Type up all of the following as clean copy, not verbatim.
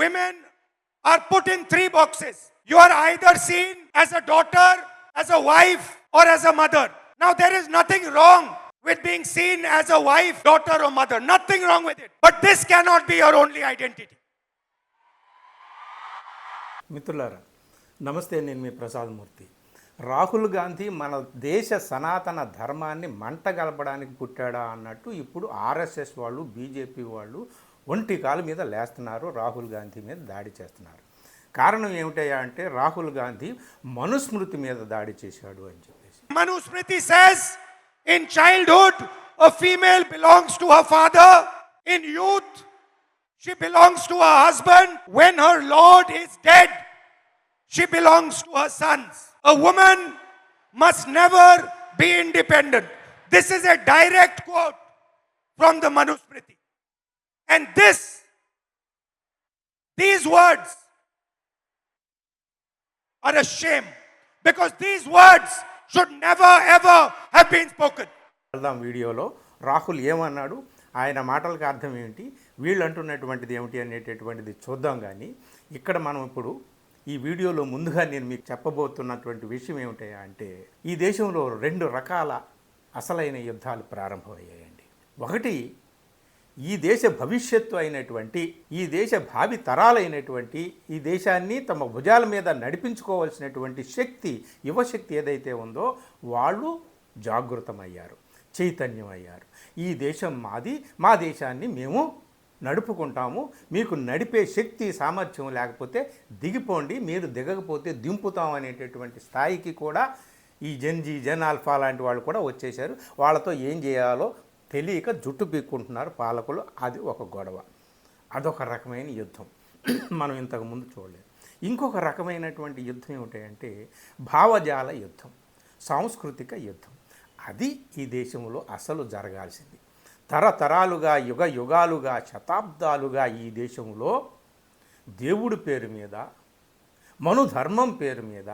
women are put in three boxes. You are either seen as a daughter, as a wife, or as a mother. Now, there is nothing wrong with being seen as a wife, daughter, or mother. Nothing wrong with it. But this cannot be your only identity. మిత్రులారా నమస్తే, నేను మీ ప్రసాద్ మూర్తి. రాహుల్ గాంధీ మన దేశ సనాతన ధర్మాన్ని మంటగలపడానికి పుట్టాడా అన్నట్టు ఇప్పుడు RSS వాళ్ళు, బీజేపీ వాళ్ళు ఒంటి కాలు మీద లేస్తున్నారు, రాహుల్ గాంధీ మీద దాడి చేస్తున్నారు. కారణం ఏమిటయ్యా అంటే రాహుల్ గాంధీ మనుస్మృతి మీద దాడి చేశాడు అని చెప్పేసి. Manusmriti says, in childhood, a female belongs to her father. In youth, she belongs to her husband. When her lord is dead, she belongs to her sons. A woman must never be independent. This is a direct quote from the Manusmriti. And these words are a shame, because these words should never ever have been spoken. వెళ్దాం వీడియోలో రాహుల్ ఏమన్నాడు, ఆయన మాటలకు అర్థం ఏమిటి, వీళ్ళు అంటున్నటువంటిది ఏమిటి అనేటటువంటిది చూద్దాం. కానీ ఇక్కడ మనం ఇప్పుడు ఈ వీడియోలో ముందుగా నేను మీకు చెప్పబోతున్నటువంటి విషయం ఏమిటయ్యా అంటే, ఈ దేశంలో రెండు రకాల అసలైన యుద్ధాలు ప్రారంభమయ్యాయండి. ఒకటి, ఈ దేశ భవిష్యత్తు అయినటువంటి, ఈ దేశ భావి తరాలైనటువంటి, ఈ దేశాన్ని తమ భుజాల మీద నడిపించుకోవాల్సినటువంటి శక్తి, యువశక్తి ఏదైతే ఉందో వాళ్ళు జాగృతమయ్యారు, చైతన్యమయ్యారు. ఈ దేశం మాది, మా దేశాన్ని మేము నడుపుకుంటాము, మీకు నడిపే శక్తి సామర్థ్యం లేకపోతే దిగిపోండి, మీరు దిగకపోతే దింపుతాం అనేటటువంటి స్థాయికి కూడా ఈ జన్ ఆల్ఫా లాంటి వాళ్ళు కూడా వచ్చేసారు. వాళ్ళతో ఏం చేయాలో తెలియక జుట్టు పీక్కుంటున్నారు పాలకులు. అది ఒక గొడవ, అదొక రకమైన యుద్ధం మనం ఇంతకుముందు చూడలేదు. ఇంకొక రకమైనటువంటి యుద్ధం ఏమిటంటే భావజాల యుద్ధం, సాంస్కృతిక యుద్ధం. అది ఈ దేశంలో అసలు జరగాల్సింది. తరతరాలుగా, యుగ యుగాలుగా, శతాబ్దాలుగా ఈ దేశంలో దేవుడి పేరు మీద, మనుధర్మం పేరు మీద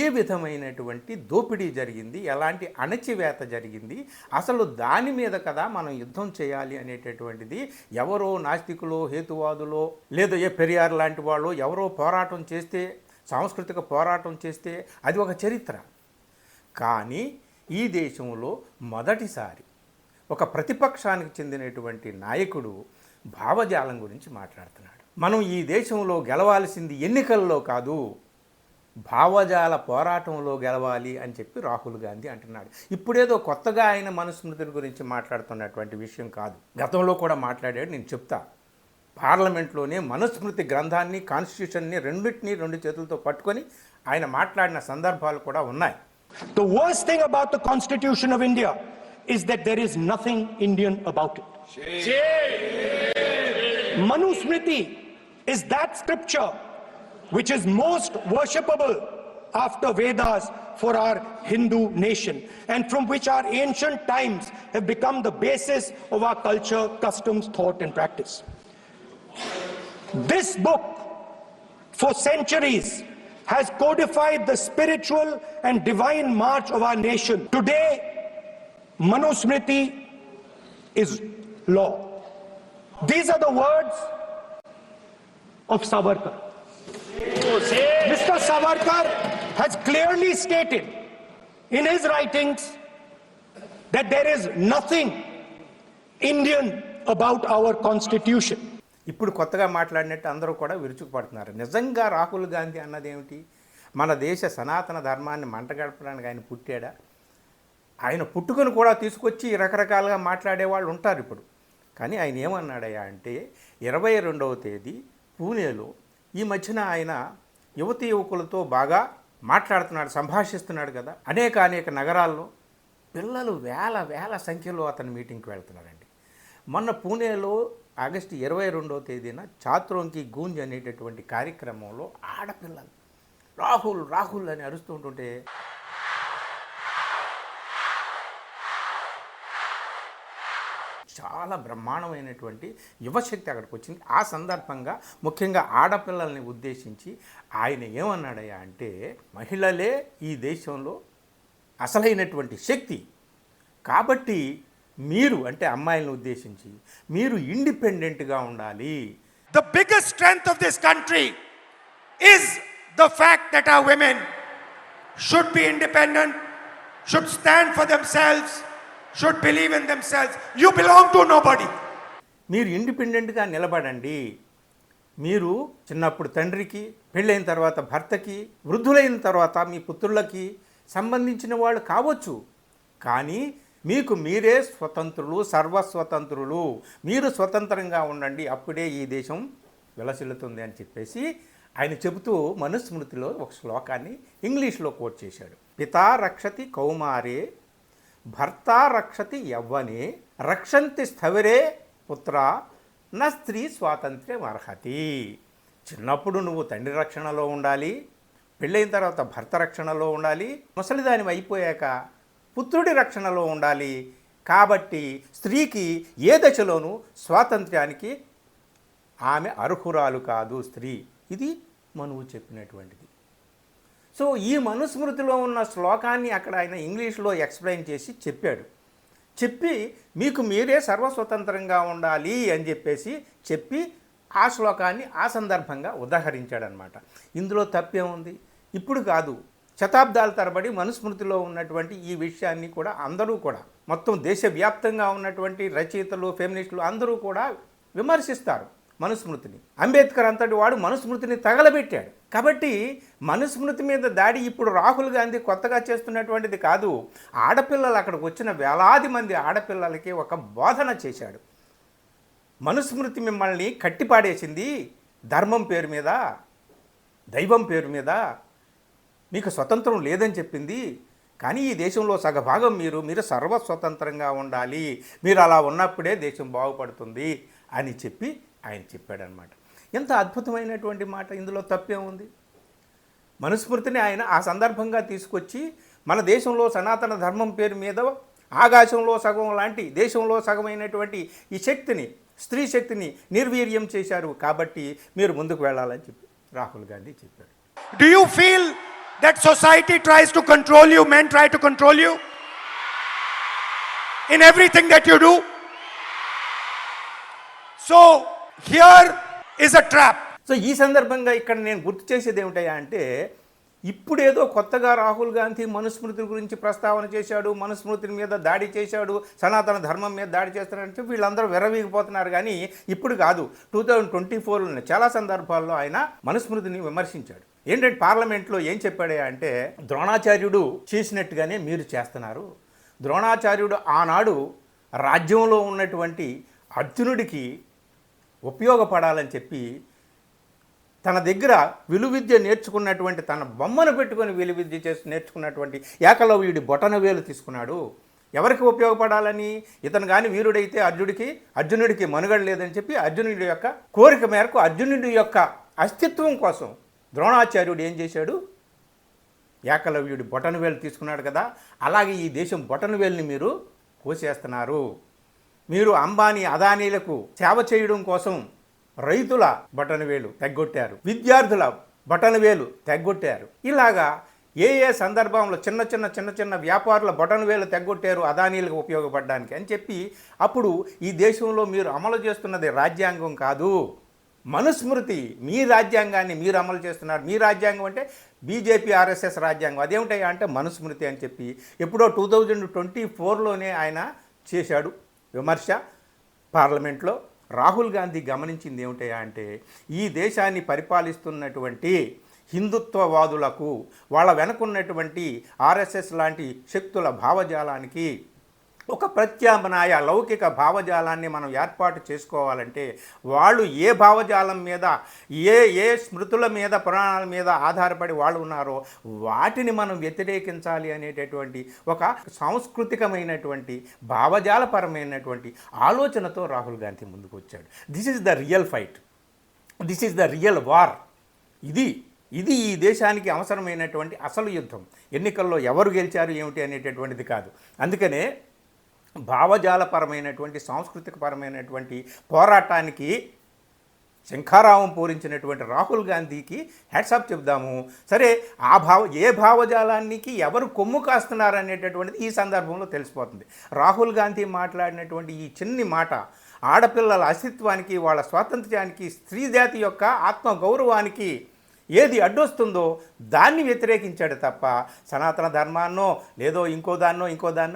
ఏ విధమైనటువంటి దోపిడీ జరిగింది, ఎలాంటి అణచివేత జరిగింది, అసలు దాని మీద కదా మనం యుద్ధం చేయాలి అనేటటువంటిది ఎవరో నాస్తికులో, హేతువాదులో, లేదా ఏ పెరియార్ లాంటి వాళ్ళు ఎవరో పోరాటం చేస్తే, సాంస్కృతిక పోరాటం చేస్తే అది ఒక చరిత్ర. కానీ ఈ దేశంలో మొదటిసారి ఒక ప్రతిపక్షానికి చెందినటువంటి నాయకుడు భావజాలం గురించి మాట్లాడుతున్నాడు. మనం ఈ దేశంలో గెలవాల్సింది ఎన్నికల్లో కాదు, భావజాల పోరాటంలో గెలవాలి అని చెప్పి రాహుల్ గాంధీ అంటున్నాడు. ఇప్పుడేదో కొత్తగా ఆయన మనుస్మృతుల గురించి మాట్లాడుతున్నటువంటి విషయం కాదు, గతంలో కూడా మాట్లాడాడు. నేను చెప్తా. పార్లమెంట్లోనే మనుస్మృతి గ్రంథాన్ని, కాన్స్టిట్యూషన్ని రెండింటినీ రెండు చేతులతో పట్టుకొని ఆయన మాట్లాడిన సందర్భాలు కూడా ఉన్నాయి. The worst thing about the Constitution of India is that there is nothing Indian about it. Manusmriti is that scripture which is most worshipable after Vedas for our Hindu nation, and from which our ancient times have become the basis of our culture, customs, thought and practice. This book for centuries has codified the spiritual and divine march of our nation. Today, Manusmriti is law. These are the words of Savarkar. Mr. Savarkar has clearly stated in his writings that there is nothing Indian about our constitution. ఇప్పుడు కొత్తగా మాట్లాడినట్టు అందరూ కూడా విరుచుకుపడుతున్నారు. నిజంగా రాహుల్ గాంధీ అన్నది ఏమిటి? మన దేశ సనాతన ధర్మాన్ని మంటగడపడానికి ఆయన పుట్టాడా? ఆయన పుట్టుకను కూడా తీసుకొచ్చి రకరకాలుగా మాట్లాడేవాళ్ళు ఉంటారు ఇప్పుడు. కానీ ఆయన ఏమన్నాడయ్యా అంటే 22వ తేదీ పూణేలో ఈ మధ్యన ఆయన యువతీ యువకులతో బాగా మాట్లాడుతున్నాడు, సంభాషిస్తున్నాడు కదా. అనేక నగరాల్లో పిల్లలు వేల సంఖ్యలో అతని మీటింగ్కి వెళ్తున్నారండి. మొన్న పూణేలో ఆగస్టు 22వ తేదీన ఛాత్రోంకి గూంజ్ అనేటటువంటి కార్యక్రమంలో ఆడపిల్లలు రాహుల్ రాహుల్ అని అరుస్తూ ఉంటుంటే చాలా బ్రహ్మాండమైనటువంటి యువశక్తి అక్కడికి వచ్చింది. ఆ సందర్భంగా ముఖ్యంగా ఆడపిల్లల్ని ఉద్దేశించి ఆయన ఏమన్నాడయ్యా అంటే, మహిళలే ఈ దేశంలో అసలైనటువంటి శక్తి కాబట్టి మీరు, అంటే అమ్మాయిలను ఉద్దేశించి, మీరు ఇండిపెండెంట్గా ఉండాలి. The biggest strength of this country is the fact that our women should be independent, should stand for themselves, should believe in themselves. You belong to nobody. మీరు ఇండిపెండెంట్గా నిలబడండి. మీరు చిన్నప్పుడు తండ్రికి, పెళ్ళైన తర్వాత భర్తకి, వృద్ధులైన తర్వాత మీ పుత్రులకి సంబంధించిన వాళ్ళు కావచ్చు. కానీ మీకు మీరే స్వతంత్రులు, సర్వస్వతంత్రులు. మీరు స్వతంత్రంగా ఉండండి, అప్పుడే ఈ దేశం విలసిల్లుతుంది అని చెప్పేసి ఆయన చెబుతూ మనుస్మృతిలో ఒక శ్లోకాన్ని ఇంగ్లీష్లో కోట్ చేశాడు. పితా రక్షతి కౌమారే, భర్త రక్షతి యవ్వనే, రక్షంతి స్థవిరే పుత్ర, నా స్త్రీ స్వాతంత్ర్యం అర్హతి. చిన్నప్పుడు నువ్వు తండ్రి రక్షణలో ఉండాలి, పెళ్ళైన తర్వాత భర్త రక్షణలో ఉండాలి, ముసలిదాని అయిపోయాక పుత్రుడి రక్షణలో ఉండాలి. కాబట్టి స్త్రీకి ఏ దశలోనూ స్వాతంత్ర్యానికి ఆమె అర్హురాలు కాదు స్త్రీ. ఇది మనువు చెప్పినటువంటిది. సో ఈ మనుస్మృతిలో ఉన్న శ్లోకాన్ని అక్కడ ఆయన ఇంగ్లీష్లో ఎక్స్ప్లెయిన్ చేసి చెప్పాడు. చెప్పి మీకు మీరే సర్వస్వతంత్రంగా ఉండాలి అని చెప్పి ఆ శ్లోకాన్ని ఆ సందర్భంగా ఉదహరించాడనమాట. ఇందులో తప్పేముంది? ఇప్పుడు కాదు, శతాబ్దాల తరబడి మనుస్మృతిలో ఉన్నటువంటి ఈ విషయాన్ని కూడా అందరూ కూడా మొత్తం దేశవ్యాప్తంగా ఉన్నటువంటి రచయితలు, ఫెమినిస్టులు అందరూ కూడా విమర్శిస్తారు మనుస్మృతిని. అంబేద్కర్ అంతటి వాడు మనుస్మృతిని తగలబెట్టాడు. కాబట్టి మనుస్మృతి మీద దాడి ఇప్పుడు రాహుల్ గాంధీ కొత్తగా చేస్తున్నటువంటిది కాదు. ఆడపిల్లలు అక్కడికి వచ్చిన వేలాది మంది ఆడపిల్లలకి ఒక బోధన చేశాడు. మనుస్మృతి మిమ్మల్ని కట్టిపాడేసింది ధర్మం పేరు మీద, దైవం పేరు మీద. మీకు స్వతంత్రం లేదని చెప్పింది. కానీ ఈ దేశంలో సగభాగం మీరు సర్వస్వతంత్రంగా ఉండాలి, మీరు అలా ఉన్నప్పుడే దేశం బాగుపడుతుంది అని చెప్పి ఆయన చెప్పాడనమాట. ఎంత అద్భుతమైనటువంటి మాట! ఇందులో తప్పేముంది? మనుస్మృతిని ఆయన ఆ సందర్భంగా తీసుకొచ్చి మన దేశంలో సనాతన ధర్మం పేరు మీద ఆకాశంలో సగం లాంటి దేశంలో సగమైనటువంటి ఈ శక్తిని, స్త్రీ శక్తిని నిర్వీర్యం చేశారు. కాబట్టి మీరు ముందుకు వెళ్ళాలని చెప్పి రాహుల్ గాంధీ చెప్పారు. Do you feel that society tries to control you, men try to control you in everything that you do? So here is a trap. So ఈ సందర్భంగా ఇక్కడ నేను గుర్తు చేసేది ఏమిటయ్యా అంటే, ఇప్పుడేదో కొత్తగా రాహుల్ గాంధీ మనుస్మృతి గురించి ప్రస్తావన చేశాడు, మనుస్మృతి మీద దాడి చేశాడు, సనాతన ధర్మం మీద దాడి చేస్తారని చెప్పి వీళ్ళందరూ విర్రవీగిపోతున్నారు. కానీ ఇప్పుడు కాదు, 2024 చాలా సందర్భాల్లో ఆయన మనుస్మృతిని విమర్శించాడు. ఏంటంటే పార్లమెంట్లో ఏం చెప్పాడయ్యా అంటే, ద్రోణాచార్యుడు చేసినట్టుగానే మీరు చేస్తున్నారు. ద్రోణాచార్యుడు ఆనాడు రాజ్యంలో ఉన్నటువంటి అర్జునుడికి ఉపయోగపడాలని చెప్పి తన దగ్గర విలువిద్య నేర్చుకున్నటువంటి, తన బొమ్మను పెట్టుకొని విలువిద్య నేర్చుకున్నటువంటి ఏకలవ్యుడి బొటనవేలు తీసుకున్నాడు. ఎవరికి ఉపయోగపడాలని? ఇతను కానీ వీరుడైతే అర్జునుడికి మనుగడ లేదని చెప్పి అర్జునుడి యొక్క కోరిక మేరకు, అర్జునుడి యొక్క అస్తిత్వం కోసం ద్రోణాచార్యుడు ఏం చేశాడు? ఏకలవ్యుడి బొటనవేలు తీసుకున్నాడు కదా. అలాగే ఈ దేశం బొటనవేలుని మీరు కోసేస్తున్నారు. మీరు అంబానీ, అదానీలకు సేవ చేయడం కోసం రైతుల బటనవేలు తెగ్గొట్టారు, విద్యార్థుల బటనవేలు తెగ్గొట్టారు. ఇలాగా ఏ సందర్భంలో చిన్న చిన్న వ్యాపారుల బటనవేలు తెగ్గొట్టారు అదానీలకు ఉపయోగపడడానికి అని చెప్పి, అప్పుడు ఈ దేశంలో మీరు అమలు చేస్తున్నది రాజ్యాంగం కాదు, మనుస్మృతి. మీ రాజ్యాంగాన్ని మీరు అమలు చేస్తున్నారు. మీ రాజ్యాంగం అంటే బీజేపీ ఆర్ఎస్ఎస్ రాజ్యాంగం. అదేమిటయ్యా అంటే మనుస్మృతి అని చెప్పి ఎప్పుడో 2024లోనే ఆయన చేశాడు విమర్శ పార్లమెంట్లో. రాహుల్ గాంధీ గమనించింది ఏమిటయా అంటే, ఈ దేశాన్ని పరిపాలిస్తున్నటువంటి హిందుత్వవాదులకు, వాళ్ళ వెనుకున్నటువంటి ఆర్ఎస్ఎస్ లాంటి శక్తుల భావజాలానికి ఒక ప్రత్యామ్నాయ లౌకిక భావజాలాన్ని మనం ఏర్పాటు చేసుకోవాలంటే, వాళ్ళు ఏ భావజాలం మీద, ఏ స్మృతుల మీద, పురాణాల మీద ఆధారపడి వాళ్ళు ఉన్నారో వాటిని మనం వ్యతిరేకించాలి అనేటటువంటి ఒక సాంస్కృతికమైనటువంటి భావజాలపరమైనటువంటి ఆలోచనతో రాహుల్ గాంధీ ముందుకు వచ్చాడు. This is the real fight, this is the real war. ఇది ఈ దేశానికి అవసరమైనటువంటి అసలు యుద్ధం. ఎన్నికల్లో ఎవరు గెలిచారు ఏమిటి అనేటటువంటిది కాదు. అందుకనే భావజాలపరమైనటువంటి, సాంస్కృతికపరమైనటువంటి పోరాటానికి శంఖారావం పూరించినటువంటి రాహుల్ గాంధీకి హ్యాట్సాప్ చెప్దాము. సరే, ఏ భావజాలానికి ఎవరు కొమ్ము కాస్తున్నారు అనేటటువంటిది ఈ సందర్భంలో తెలిసిపోతుంది. రాహుల్ గాంధీ మాట్లాడినటువంటి ఈ చిన్ని మాట ఆడపిల్లల అస్తిత్వానికి, వాళ్ళ స్వాతంత్ర్యానికి, స్త్రీ జాతి యొక్క ఆత్మగౌరవానికి ఏది అడ్డొస్తుందో దాన్ని వ్యతిరేకించాడు తప్ప సనాతన ధర్మాన్నో లేదో ఇంకో దాన్నో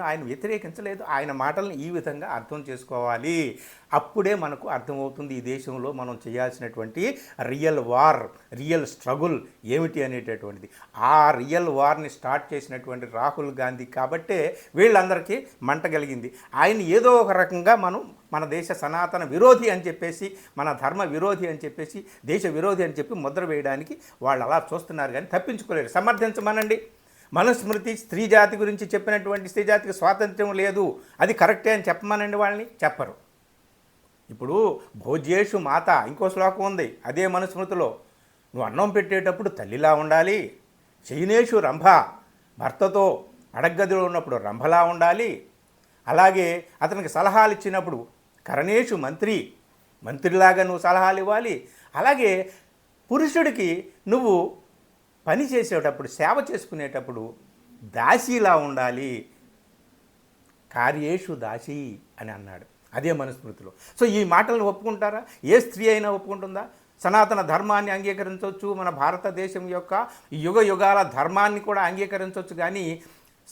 ఆయన వ్యతిరేకించలేదు. ఆయన మాటలను ఈ విధంగా అర్థం చేసుకోవాలి. అప్పుడే మనకు అర్థమవుతుంది ఈ దేశంలో మనం చేయాల్సినటువంటి రియల్ వార్, రియల్ స్ట్రగుల్ ఏమిటి అనేటటువంటిది. ఆ రియల్ వార్ని స్టార్ట్ చేసినటువంటి రాహుల్ గాంధీ కాబట్టే వీళ్ళందరికీ మంట కలిగింది. ఆయన ఏదో ఒక రకంగా మన దేశ సనాతన విరోధి అని చెప్పేసి, మన ధర్మ విరోధి అని చెప్పేసి, దేశ విరోధి అని చెప్పి ముద్ర వేయడానికి వాళ్ళు అలా చూస్తున్నారు కానీ తప్పించుకోలేరు. సమర్థించమనండి. మనుస్మృతి స్త్రీ జాతి గురించి చెప్పినటువంటి స్త్రీ జాతికి స్వాతంత్ర్యం లేదు, అది కరెక్టే అని చెప్పమనండి. వాళ్ళని చెప్పరు. ఇప్పుడు భోజ్యేషు మాత ఇంకో శ్లోకం ఉంది అదే మనుస్మృతిలో. నువ్వు అన్నం పెట్టేటప్పుడు తల్లిలా ఉండాలి. చైనేషు రంభ, భర్తతో అడగ్గదిలో ఉన్నప్పుడు రంభలా ఉండాలి. అలాగే అతనికి సలహాలు ఇచ్చినప్పుడు కరణేషు మంత్రిలాగా నువ్వు సలహాలు ఇవ్వాలి. అలాగే పురుషుడికి నువ్వు పని చేసేటప్పుడు, సేవ చేసుకునేటప్పుడు దాసీలా ఉండాలి. కార్యేషు దాసీ అని అన్నాడు అదే మనుస్మృతిలో. సో ఈ మాటలను ఒప్పుకుంటారా? ఏ స్త్రీ అయినా ఒప్పుకుంటుందా? సనాతన ధర్మాన్ని అంగీకరించవచ్చు, మన భారతదేశం యొక్క యుగ యుగాల ధర్మాన్ని కూడా అంగీకరించవచ్చు. కానీ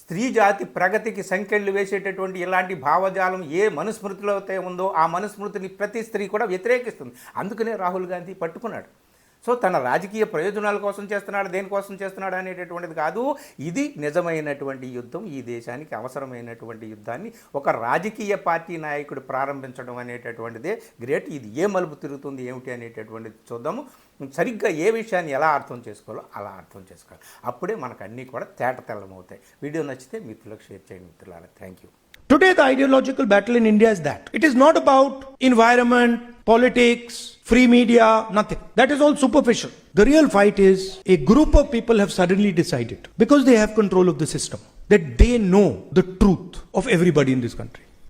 స్త్రీ జాతి ప్రగతికి సంకెళ్ళు వేసేటటువంటి ఇలాంటి భావజాలం ఏ మనుస్మృతిలో అయితే ఉందో ఆ మనుస్మృతిని ప్రతి స్త్రీ కూడా వ్యతిరేకిస్తుంది. అందుకనే రాహుల్ గాంధీ పట్టుకున్నాడు. సో తన రాజకీయ ప్రయోజనాల కోసం చేస్తున్నాడు, దేనికోసం చేస్తున్నాడు అనేటటువంటిది కాదు. ఇది నిజమైనటువంటి యుద్ధం, ఈ దేశానికి అవసరమైనటువంటి యుద్ధాన్ని ఒక రాజకీయ పార్టీ నాయకుడు ప్రారంభించడం అనేటటువంటిదే గ్రేట్. ఇది ఏ మలుపు తిరుగుతుంది ఏమిటి అనేటటువంటిది చూద్దాము. సరిగ్గా ఏ విషయాన్ని ఎలా అర్థం చేసుకోవాలో అలా అర్థం చేసుకోవాలి. అప్పుడే మనకు అన్నీ కూడా తేటతెల్లమవుతాయి. వీడియో నచ్చితే మిత్రులకు షేర్ చేయండి. మిత్రులారా, thank you. Today, the ideological battle in India is that. It is not about environment, politics, free media, nothing. That is all superficial. The real fight is a group of people have suddenly decided, because they have control of the system, that they know the truth of everybody in this country.